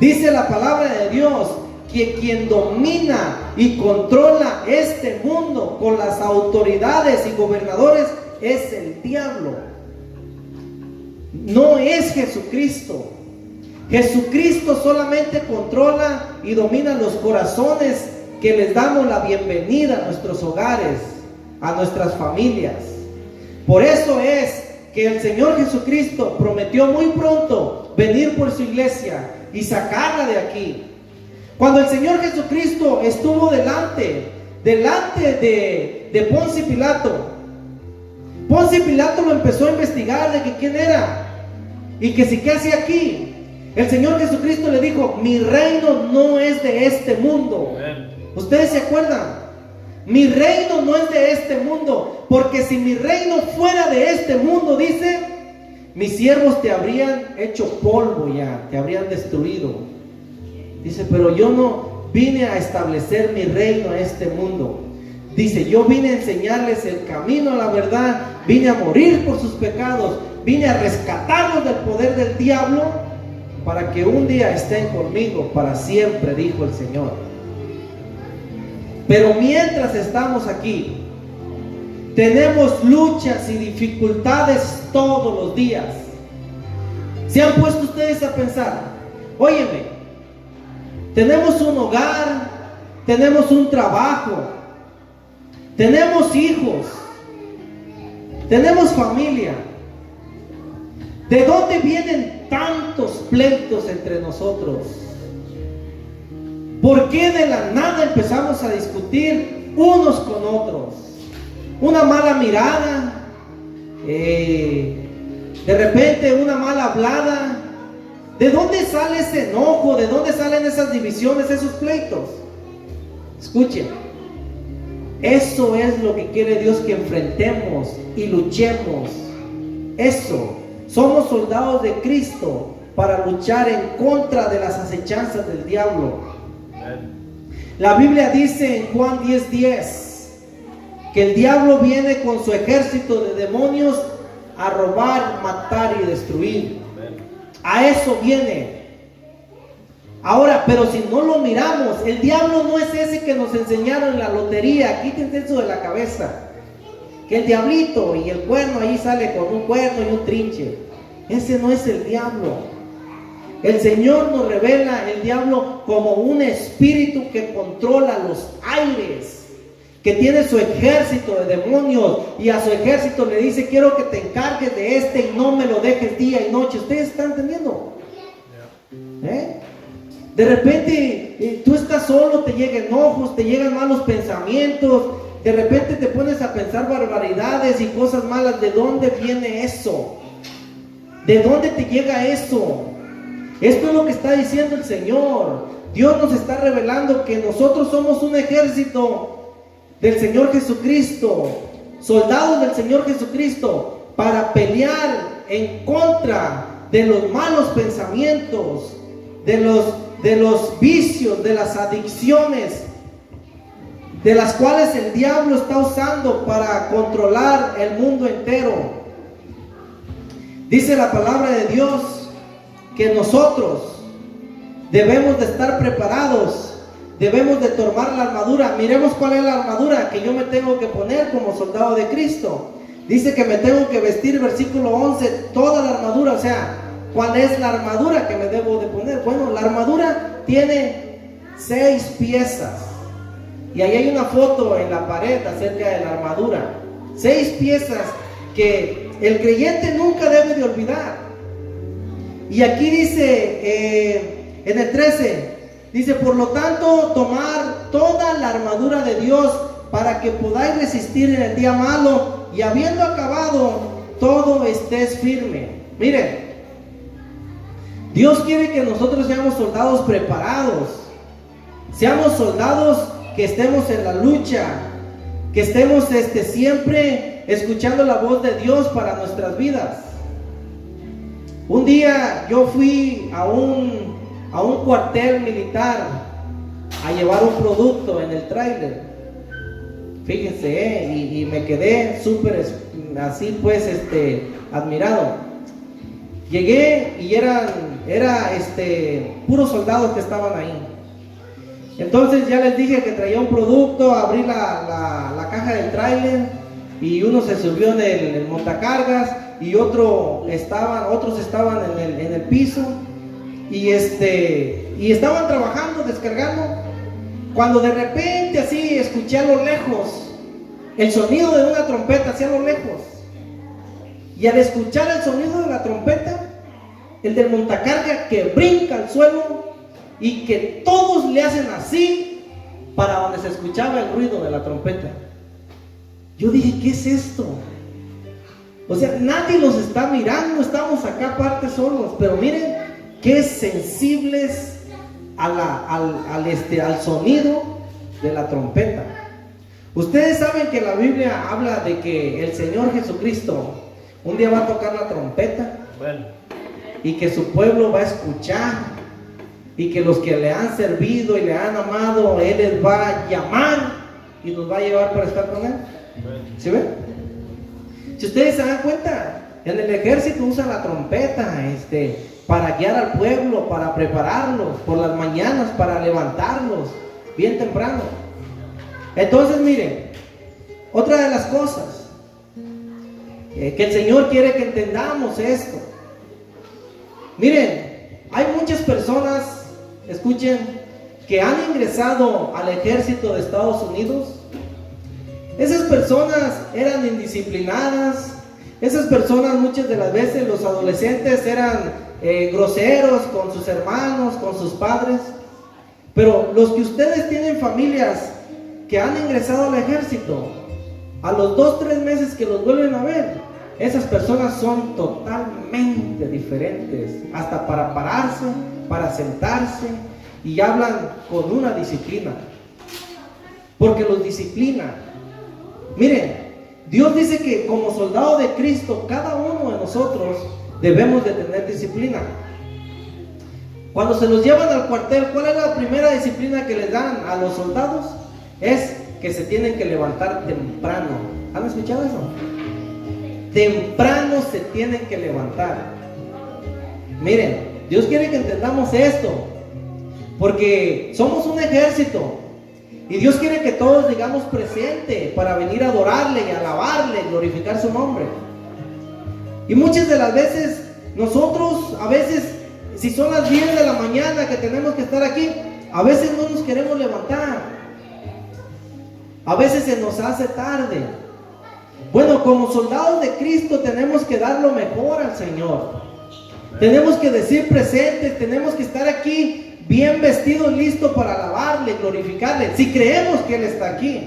Dice la palabra de Dios que quien domina y controla este mundo con las autoridades y gobernadores es el diablo. No es Jesucristo. Jesucristo solamente controla y domina los corazones que les damos la bienvenida a nuestros hogares, a nuestras familias. Por eso es que el Señor Jesucristo prometió muy pronto venir por su iglesia y sacarla de aquí. Cuando el Señor Jesucristo estuvo delante de Poncio Pilato lo empezó a investigar de que quién era y que si qué hacía aquí. El Señor Jesucristo le dijo: mi reino no es de este mundo. Amén. ¿Ustedes se acuerdan? Mi reino no es de este mundo, porque si mi reino fuera de este mundo, dice, mis siervos te habrían hecho polvo ya, te habrían destruido. Dice, pero yo no vine a establecer mi reino en este mundo. Dice, yo vine a enseñarles el camino a la verdad, vine a morir por sus pecados, vine a rescatarlos del poder del diablo, para que un día estén conmigo para siempre, dijo el Señor. Pero mientras estamos aquí, tenemos luchas y dificultades todos los días. ¿Se han puesto ustedes a pensar? Óyeme, tenemos un hogar, tenemos un trabajo, tenemos hijos, tenemos familia. ¿De dónde vienen tantos pleitos entre nosotros? ¿Por qué de la nada empezamos a discutir unos con otros? Una mala mirada, de repente una mala hablada. ¿De dónde sale ese enojo? ¿De dónde salen esas divisiones, esos pleitos? Escuchen, eso es lo que quiere Dios que enfrentemos y luchemos. Eso. Somos soldados de Cristo para luchar en contra de las acechanzas del diablo. La Biblia dice en Juan 10:10 que el diablo viene con su ejército de demonios a robar, matar y destruir. A eso viene. Ahora, pero si no lo miramos, el diablo no es ese que nos enseñaron en la lotería. Quítense eso de la cabeza. Que el diablito y el cuerno ahí sale con un cuerno y un trinche. Ese no es el diablo. El Señor nos revela el diablo como un espíritu que controla los aires, que tiene su ejército de demonios, y a su ejército le dice: quiero que te encargues de este y no me lo dejes día y noche. ¿Ustedes están entendiendo? De repente tú estás solo, te llegan enojos, te llegan malos pensamientos. De repente te pones a pensar barbaridades y cosas malas. ¿De dónde viene eso? ¿De dónde te llega eso? Esto es lo que está diciendo el Señor. Dios nos está revelando que nosotros somos un ejército del Señor Jesucristo, soldados del Señor Jesucristo, para pelear en contra de los malos pensamientos, de los vicios, de las adicciones, de las cuales el diablo está usando para controlar el mundo entero. Dice la palabra de Dios que nosotros debemos de estar preparados, debemos de tomar la armadura. Miremos cuál es la armadura que yo me tengo que poner como soldado de Cristo. Dice que me tengo que vestir, versículo 11, toda la armadura. O sea, ¿cuál es la armadura que me debo de poner? Bueno, la armadura tiene 6 piezas. Y ahí hay una foto en la pared acerca de la armadura. 6 piezas que el creyente nunca debe de olvidar. Y aquí dice, en el 13, dice: por lo tanto, tomar toda la armadura de Dios para que podáis resistir en el día malo, y habiendo acabado todo, estés firme. Miren, Dios quiere que nosotros seamos soldados preparados, seamos soldados que estemos en la lucha, que estemos siempre escuchando la voz de Dios para nuestras vidas. Un día yo fui a un cuartel militar a llevar un producto en el tráiler. Fíjense, y me quedé súper así pues admirado. Llegué y era puros soldados que estaban ahí. Entonces ya les dije que traía un producto, abrí la caja del tráiler y uno se subió en el montacargas y otros estaban en el piso y estaban trabajando, descargando, cuando de repente así escuché a lo lejos el sonido de una trompeta, hacia lo lejos, y al escuchar el sonido de la trompeta, el del montacarga que brinca al suelo y que todos le hacen así para donde se escuchaba el ruido de la trompeta. Yo dije, ¿qué es esto? O sea, nadie los está mirando, estamos acá aparte solos, pero miren qué sensibles al sonido de la trompeta. Ustedes saben que la Biblia habla de que el Señor Jesucristo un día va a tocar la trompeta, bueno, y que su pueblo va a escuchar, y que los que le han servido y le han amado, Él les va a llamar y nos va a llevar para estar con Él. ¿Sí ven? Si ustedes se dan cuenta, en el ejército usan la trompeta para guiar al pueblo, para prepararlos por las mañanas, para levantarlos bien temprano. Entonces miren, otra de las cosas que el Señor quiere que entendamos esto. Miren, hay muchas personas, escuchen, que han ingresado al ejército de Estados Unidos. Esas personas eran indisciplinadas. Esas personas, muchas de las veces, los adolescentes eran groseros con sus hermanos, con sus padres. Pero los que ustedes tienen familias que han ingresado al ejército, a los 2-3 meses que los vuelven a ver, esas personas son totalmente diferentes, hasta para pararse, para sentarse, y hablan con una disciplina, porque los disciplina. Miren, Dios dice que como soldado de Cristo, cada uno de nosotros debemos de tener disciplina. Cuando se los llevan al cuartel, ¿cuál es la primera disciplina que les dan a los soldados? Es que se tienen que levantar temprano. ¿Han escuchado eso? Temprano se tienen que levantar. Miren, Dios quiere que entendamos esto, porque somos un ejército y Dios quiere que todos digamos presente para venir a adorarle y alabarle, glorificar su nombre. Y muchas de las veces nosotros, a veces, si son las 10 de la mañana que tenemos que estar aquí, a veces no nos queremos levantar, a veces se nos hace tarde. Bueno, como soldados de Cristo tenemos que dar lo mejor al Señor. Tenemos que decir presentes, tenemos que estar aquí bien vestidos, listos para alabarle, glorificarle, si creemos que Él está aquí.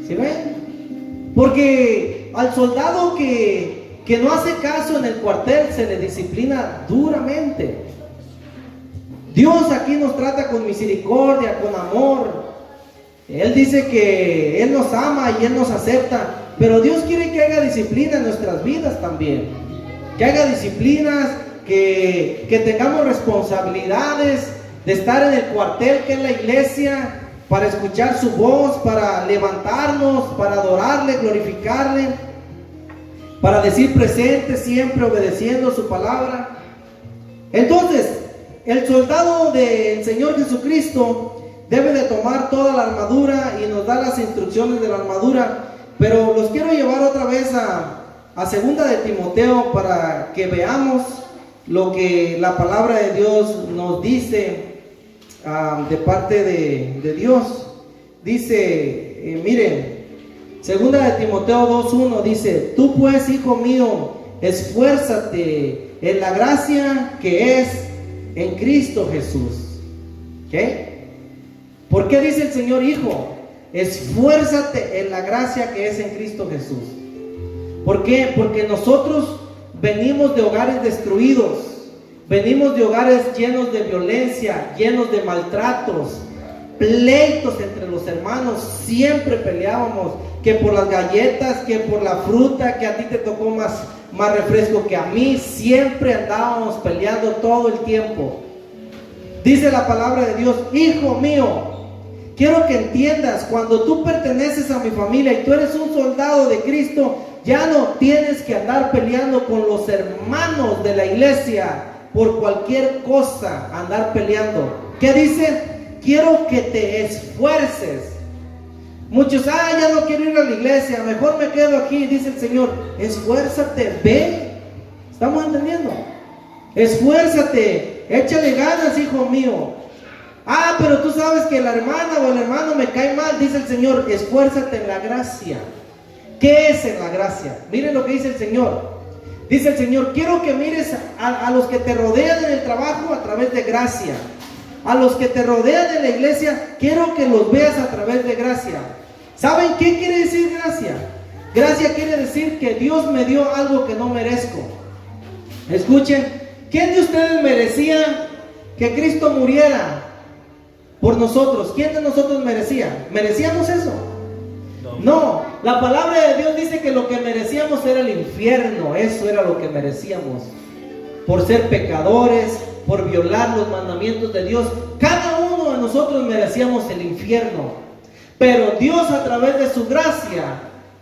¿Sí ven? Porque al soldado que no hace caso en el cuartel se le disciplina duramente. Dios aquí nos trata con misericordia, con amor. Él dice que Él nos ama y Él nos acepta, pero Dios quiere que haga disciplina en nuestras vidas también, que haga disciplinas, que tengamos responsabilidades de estar en el cuartel que es la iglesia, para escuchar su voz, para levantarnos, para adorarle, glorificarle, para decir presente siempre obedeciendo su palabra. Entonces, el soldado del Señor Jesucristo debe de tomar toda la armadura y nos da las instrucciones de la armadura. Pero los quiero llevar otra vez a 2 de Timoteo para que veamos lo que la palabra de Dios nos dice de parte de Dios. Dice, miren, 2 de Timoteo 2:1 dice: tú pues, hijo mío, esfuérzate en la gracia que es en Cristo Jesús. ¿Qué? ¿Por qué dice el Señor, hijo? Esfuérzate en la gracia que es en Cristo Jesús. ¿Por qué? Porque nosotros venimos de hogares destruidos, venimos de hogares llenos de violencia, llenos de maltratos, pleitos entre los hermanos. Siempre peleábamos, que por las galletas, que por la fruta, que a ti te tocó más refresco que a mí. Siempre andábamos peleando todo el tiempo. Dice la palabra de Dios: hijo mío, quiero que entiendas, cuando tú perteneces a mi familia y tú eres un soldado de Cristo, Ya no tienes que andar peleando con los hermanos de la iglesia por cualquier cosa, andar peleando. ¿Qué dice? Quiero que te esfuerces. Muchos, ya no quiero ir a la iglesia, mejor me quedo aquí. Dice el Señor, esfuérzate, ve. ¿Estamos entendiendo? Esfuérzate, échale ganas, hijo mío. Pero tú sabes que la hermana o el hermano me cae mal. Dice el Señor, esfuérzate en la gracia. ¿Qué es en la gracia? Miren lo que dice el Señor. Dice el Señor, quiero que mires a los que te rodean en el trabajo a través de gracia. A los que te rodean en la iglesia, quiero que los veas a través de gracia. ¿Saben qué quiere decir gracia? Gracia quiere decir que Dios me dio algo que no merezco. Escuchen, ¿quién de ustedes merecía que Cristo muriera por nosotros? ¿Quién de nosotros merecía? ¿Merecíamos eso? No, la palabra de Dios dice que lo que merecíamos era el infierno. Eso era lo que merecíamos. Por ser pecadores, por violar los mandamientos de Dios. Cada uno de nosotros merecíamos el infierno. Pero Dios, a través de su gracia,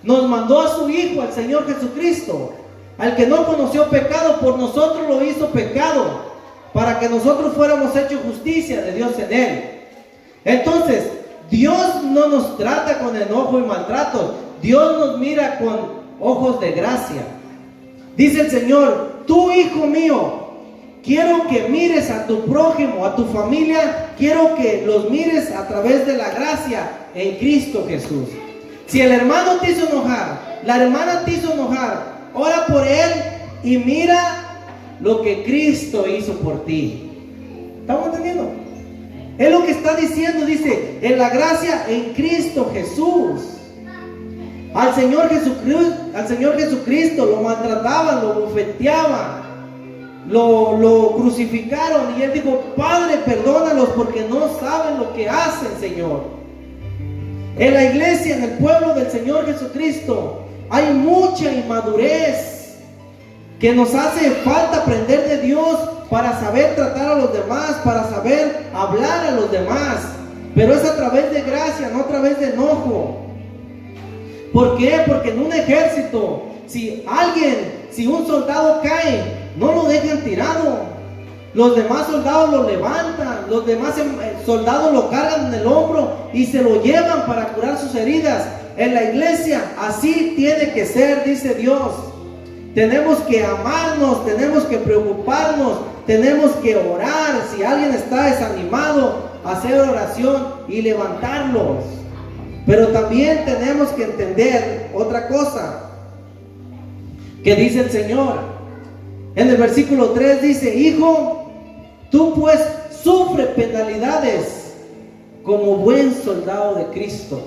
nos mandó a su Hijo, al Señor Jesucristo, al que no conoció pecado, por nosotros lo hizo pecado, para que nosotros fuéramos hechos justicia de Dios en él. Entonces, Dios no nos trata con enojo y maltrato. Dios nos mira con ojos de gracia. Dice el Señor, tú, hijo mío, quiero que mires a tu prójimo, a tu familia, quiero que los mires a través de la gracia en Cristo Jesús. Si el hermano te hizo enojar, la hermana te hizo enojar, ora por él y mira lo que Cristo hizo por ti. ¿Estamos entendiendo? Es lo que está diciendo, dice, en la gracia en Cristo Jesús. Al Señor Jesucristo lo maltrataban, lo bofeteaban, lo crucificaron, y él dijo, Padre, perdónalos porque no saben lo que hacen, Señor. En la iglesia, en el pueblo del Señor Jesucristo, hay mucha inmadurez que nos hace falta aprender de Dios para saber tratar a los demás, para saber hablar a los demás. Pero es a través de gracia, no a través de enojo. ¿Por qué? Porque en un ejército, si un soldado cae, no lo dejan tirado. Los demás soldados lo levantan, los demás soldados lo cargan en el hombro y se lo llevan para curar sus heridas. En la iglesia así tiene que ser, dice Dios. Tenemos que amarnos, tenemos que preocuparnos, tenemos que orar. Si alguien está desanimado, hacer oración y levantarlos. Pero también tenemos que entender otra cosa que dice el Señor. En el versículo 3 dice, hijo, tú pues sufre penalidades como buen soldado de Cristo.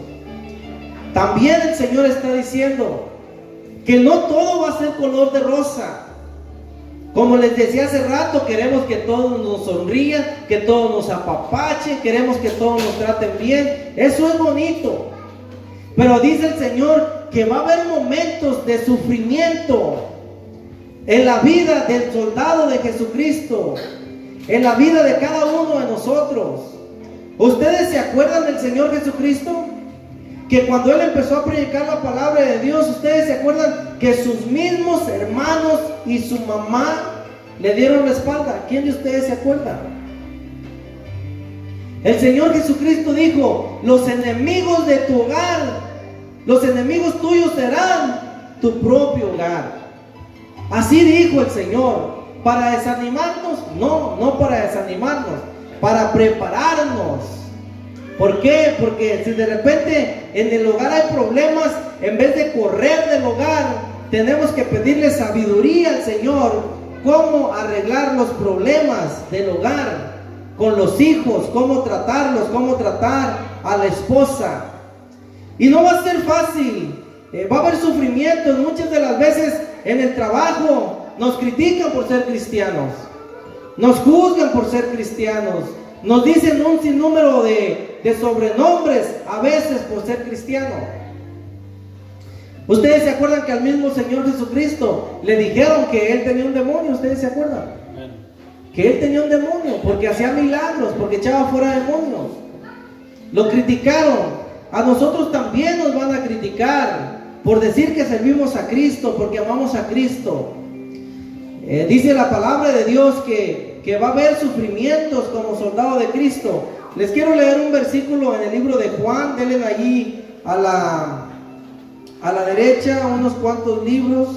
También el Señor está diciendo que no todo va a ser color de rosa. Como les decía hace rato, queremos que todos nos sonrían, que todos nos apapachen, queremos que todos nos traten bien. Eso es bonito. Pero dice el Señor que va a haber momentos de sufrimiento en la vida del soldado de Jesucristo, en la vida de cada uno de nosotros. ¿Ustedes se acuerdan del Señor Jesucristo? Que cuando Él empezó a predicar la palabra de Dios, ¿ustedes se acuerdan que sus mismos hermanos y su mamá le dieron la espalda? ¿Quién de ustedes se acuerda? El Señor Jesucristo dijo, los enemigos de tu hogar, los enemigos tuyos serán tu propio hogar. Así dijo el Señor. ¿Para desanimarnos? No, no para desanimarnos, para prepararnos. ¿Por qué? Porque si de repente en el hogar hay problemas, en vez de correr del hogar, tenemos que pedirle sabiduría al Señor, cómo arreglar los problemas del hogar, con los hijos, cómo tratarlos, cómo tratar a la esposa. Y no va a ser fácil, va a haber sufrimiento. Muchas de las veces en el trabajo nos critican por ser cristianos, nos juzgan por ser cristianos, nos dicen un sinnúmero de sobrenombres a veces por ser cristiano. ¿Ustedes se acuerdan que al mismo Señor Jesucristo le dijeron que Él tenía un demonio? ¿Ustedes se acuerdan? Que Él tenía un demonio porque hacía milagros, porque echaba fuera demonios. Lo criticaron. A nosotros también nos van a criticar por decir que servimos a Cristo, porque amamos a Cristo. Dice la palabra de Dios que va a haber sufrimientos como soldado de Cristo. Les quiero leer un versículo en el libro de Juan. Denle allí a la derecha unos cuantos libros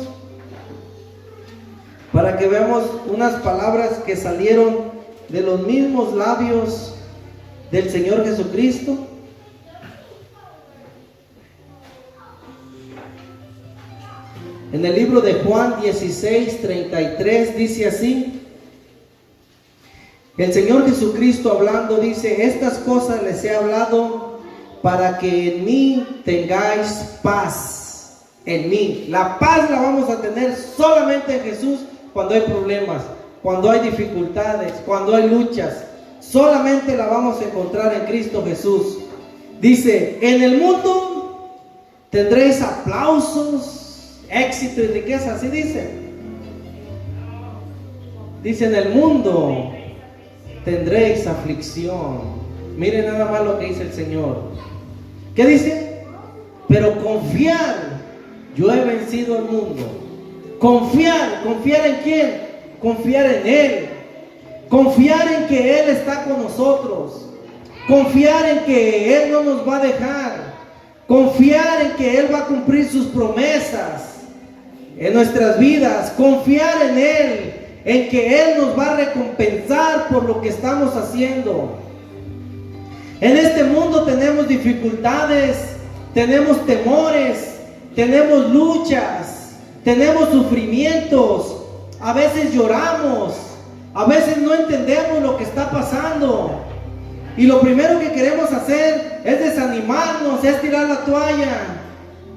para que veamos unas palabras que salieron de los mismos labios del Señor Jesucristo. En el libro de Juan 16:33 dice así: el Señor Jesucristo hablando dice: estas cosas les he hablado para que en mí tengáis paz. En mí. La paz la vamos a tener solamente en Jesús cuando hay problemas, cuando hay dificultades, cuando hay luchas. Solamente la vamos a encontrar en Cristo Jesús. Dice: en el mundo tendréis aplausos, éxito y riqueza. Así dice. Dice: en el mundo tendréis aflicción. Miren nada más lo que dice el Señor. ¿Qué dice? Pero confiar, yo he vencido al mundo. Confiar ¿en quién? Confiar en Él. Confiar en que Él está con nosotros. Confiar en que Él no nos va a dejar. Confiar en que Él va a cumplir sus promesas en nuestras vidas. Confiar en Él, en que Él nos va a recompensar por lo que estamos haciendo. En este mundo tenemos dificultades, tenemos temores, tenemos luchas, tenemos sufrimientos, a veces lloramos, a veces no entendemos lo que está pasando. Y lo primero que queremos hacer es desanimarnos, es tirar la toalla.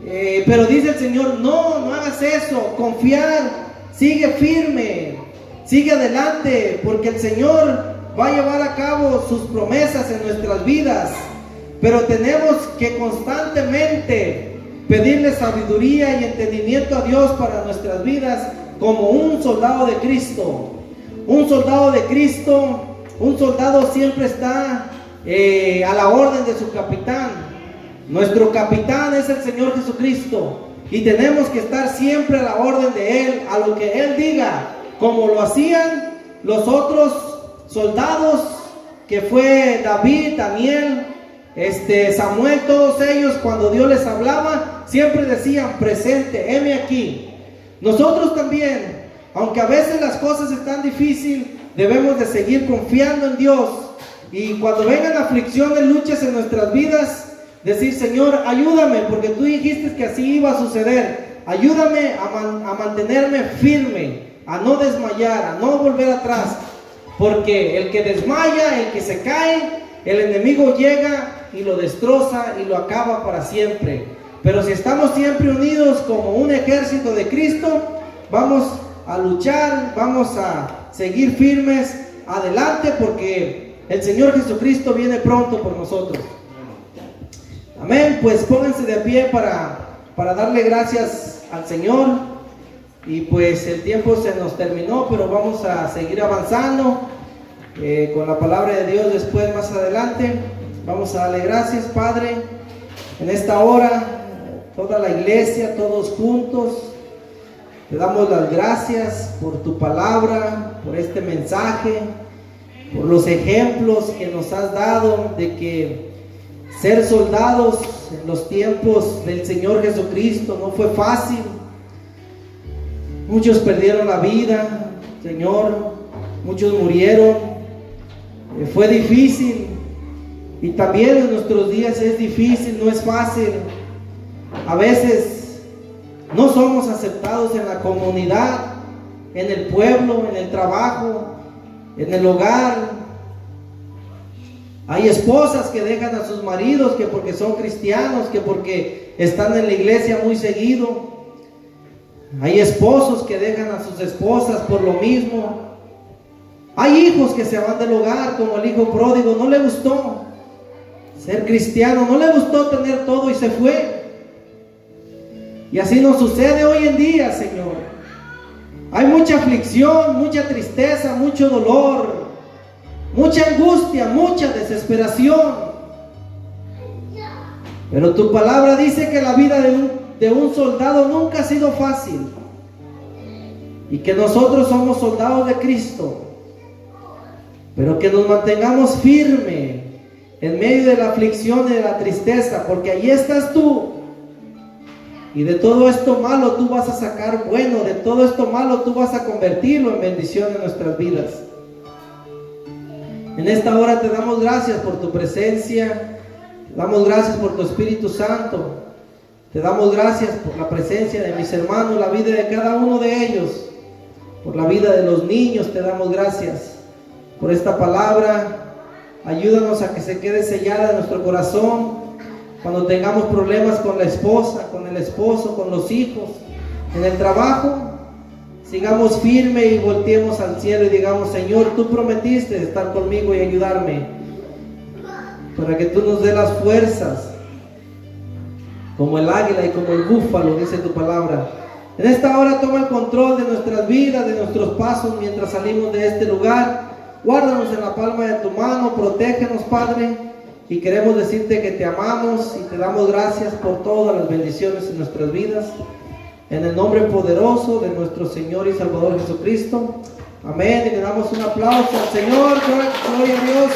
Pero dice el Señor: no hagas eso, confiar, sigue firme, sigue adelante, porque el Señor va a llevar a cabo sus promesas en nuestras vidas. Pero tenemos que constantemente pedirle sabiduría y entendimiento a Dios para nuestras vidas, como un soldado de Cristo. Un soldado de Cristo, un soldado siempre está a la orden de su capitán. Nuestro capitán es el Señor Jesucristo, y tenemos que estar siempre a la orden de Él, a lo que Él diga, como lo hacían los otros soldados, que fue David, Daniel, Samuel. Todos ellos, cuando Dios les hablaba, siempre decían: presente, heme aquí. Nosotros también, aunque a veces las cosas están difíciles, debemos de seguir confiando en Dios. Y cuando vengan aflicciones, luchas en nuestras vidas, decir: Señor, ayúdame, porque tú dijiste que así iba a suceder. Ayúdame a mantenerme firme, a no desmayar, a no volver atrás. Porque el que desmaya, el que se cae, el enemigo llega y lo destroza y lo acaba para siempre. Pero si estamos siempre unidos como un ejército de Cristo, vamos a luchar, vamos a seguir firmes adelante, porque el Señor Jesucristo viene pronto por nosotros. Amén. Pues pónganse de pie para darle gracias al Señor. Y pues el tiempo se nos terminó, pero vamos a seguir avanzando con la palabra de Dios después, más adelante. Vamos a darle gracias, Padre, en esta hora, toda la iglesia, todos juntos. Te damos las gracias por tu palabra, por este mensaje, por los ejemplos que nos has dado de que ser soldados en los tiempos del Señor Jesucristo no fue fácil. Muchos perdieron la vida, Señor, muchos murieron. Fue difícil, y también en nuestros días es difícil, no es fácil. A veces no somos aceptados en la comunidad, en el pueblo, en el trabajo, en el hogar. Hay esposas que dejan a sus maridos, que porque son cristianos, que porque están en la iglesia muy seguido. Hay esposos que dejan a sus esposas por lo mismo. Hay hijos que se van del hogar, como el hijo pródigo. No le gustó ser cristiano, no le gustó tener todo y se fue. Y así nos sucede hoy en día, Señor. Hay mucha aflicción, mucha tristeza, mucho dolor, mucha angustia, mucha desesperación. Pero tu palabra dice que la vida de un soldado nunca ha sido fácil. Y que nosotros somos soldados de Cristo. Pero que nos mantengamos firmes en medio de la aflicción y de la tristeza, porque ahí estás tú. Y de todo esto malo tú vas a sacar bueno, de todo esto malo tú vas a convertirlo en bendición en nuestras vidas. En esta hora te damos gracias por tu presencia, te damos gracias por tu Espíritu Santo, te damos gracias por la presencia de mis hermanos, la vida de cada uno de ellos, por la vida de los niños te damos gracias, por esta palabra. Ayúdanos a que se quede sellada en nuestro corazón cuando tengamos problemas con la esposa, con el esposo, con los hijos, en el trabajo. Sigamos firmes y volteemos al cielo y digamos: Señor, tú prometiste estar conmigo y ayudarme, para que tú nos dé las fuerzas como el águila y como el búfalo, dice tu palabra. En esta hora toma el control de nuestras vidas, de nuestros pasos mientras salimos de este lugar. Guárdanos en la palma de tu mano, protégenos, Padre, y queremos decirte que te amamos y te damos gracias por todas las bendiciones en nuestras vidas. En el nombre poderoso de nuestro Señor y Salvador Jesucristo. Amén. Y le damos un aplauso al Señor. Gloria a Dios.